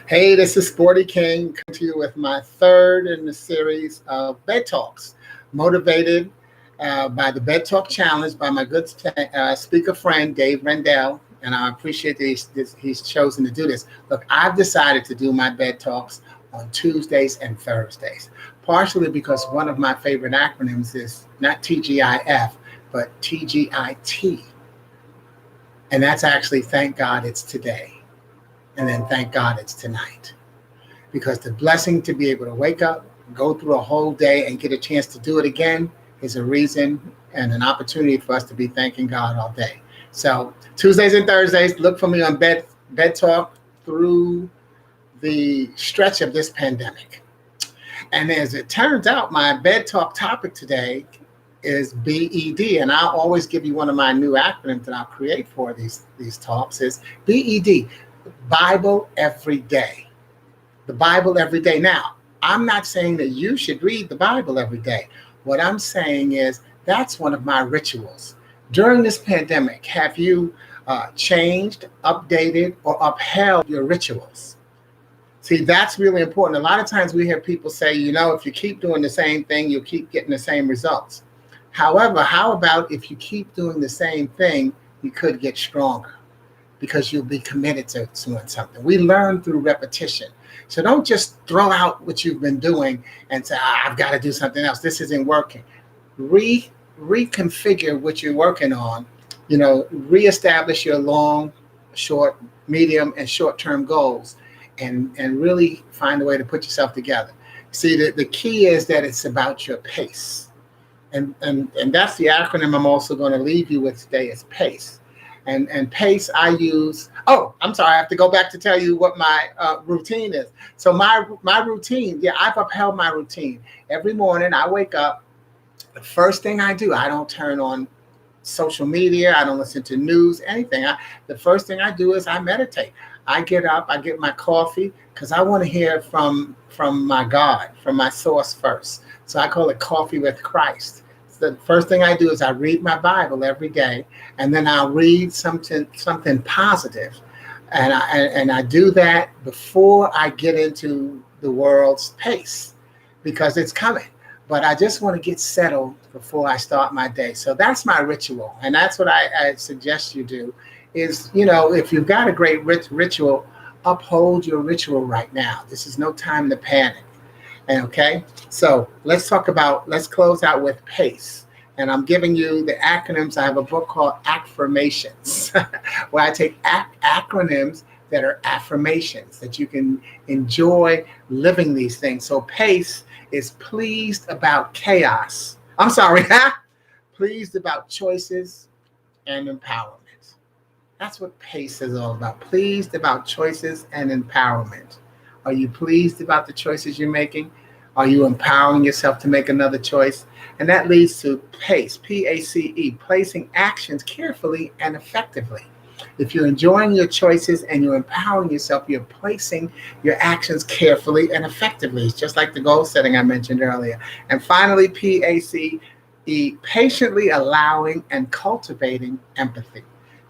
Hey, this is Sporty King coming to you with my third in the series of Bed Talks, motivated by the Bed Talk Challenge by my good speaker friend, Dave Rendall. And I appreciate that he's chosen to do this. Look, I've decided to do my Bed Talks on Tuesdays and Thursdays, partially because one of my favorite acronyms is not TGIF, but TGIT. And that's actually thank God it's today. And then thank God it's tonight. Because the blessing to be able to wake up, go through a whole day, and get a chance to do it again is a reason and an opportunity for us to be thanking God all day. So Tuesdays and Thursdays, look for me on Bed Talk through the stretch of this pandemic. And as it turns out, my Bed Talk topic today is BED, and I'll always give you one of my new acronyms that I'll create for these talks is BED, Bible every day. The Bible every day. Now, I'm not saying that you should read the Bible every day. What I'm saying is that's one of my rituals. During this pandemic, have you changed, updated, or upheld your rituals? See, that's really important. A lot of times we hear people say, if you keep doing the same thing, you'll keep getting the same results. However, how about if you keep doing the same thing, you could get stronger because you'll be committed to doing something. We learn through repetition. So don't just throw out what you've been doing and say, I've got to do something else. This isn't working. Reconfigure what you're working on. Reestablish your long, short, medium, and short-term goals and really find a way to put yourself together. See, the key is that it's about your pace. And that's the acronym I'm also going to leave you with today is PACE. And PACE I use, I'm sorry, I have to go back to tell you what my routine is. So my routine, I've upheld my routine. Every morning I wake up, the first thing I do, I don't turn on social media, I don't listen to news, anything. The first thing I do is I meditate. I get up, I get my coffee, because I want to hear from my God, from my source first. So I call it Coffee with Christ. The first thing I do is I read my Bible every day, and then I'll read something positive. And I do that before I get into the world's pace because it's coming. But I just want to get settled before I start my day. So that's my ritual. And that's what I suggest you do is, if you've got a great ritual, uphold your ritual right now. This is no time to panic. And okay, so let's close out with PACE. And I'm giving you the acronyms. I have a book called Affirmations, where I take acronyms that are affirmations that you can enjoy living these things. So PACE is pleased about chaos. I'm sorry, pleased about choices and empowerment. That's what PACE is all about. Pleased about choices and empowerment. Are you pleased about the choices you're making? Are you empowering yourself to make another choice? And that leads to PACE, P-A-C-E, placing actions carefully and effectively. If you're enjoying your choices and you're empowering yourself, you're placing your actions carefully and effectively. It's just like the goal setting I mentioned earlier. And finally, P-A-C-E, patiently allowing and cultivating empathy.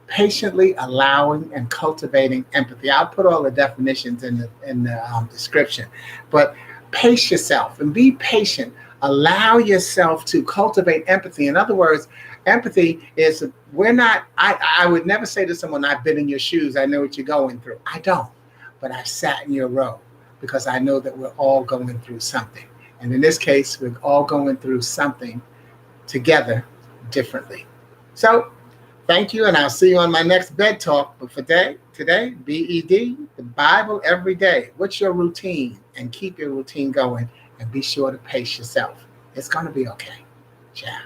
Patiently allowing and cultivating empathy. I'll put all the definitions in the description. But pace yourself and be patient. Allow yourself to cultivate empathy. In other words, empathy is I would never say to someone, I've been in your shoes, I know what you're going through. I don't, but I've sat in your row because I know that we're all going through something. And in this case, we're all going through something together differently. So thank you, and I'll see you on my next Bed Talk. But for today, BED, the Bible every day. What's your routine? And keep your routine going, and be sure to pace yourself. It's going to be okay. Ciao.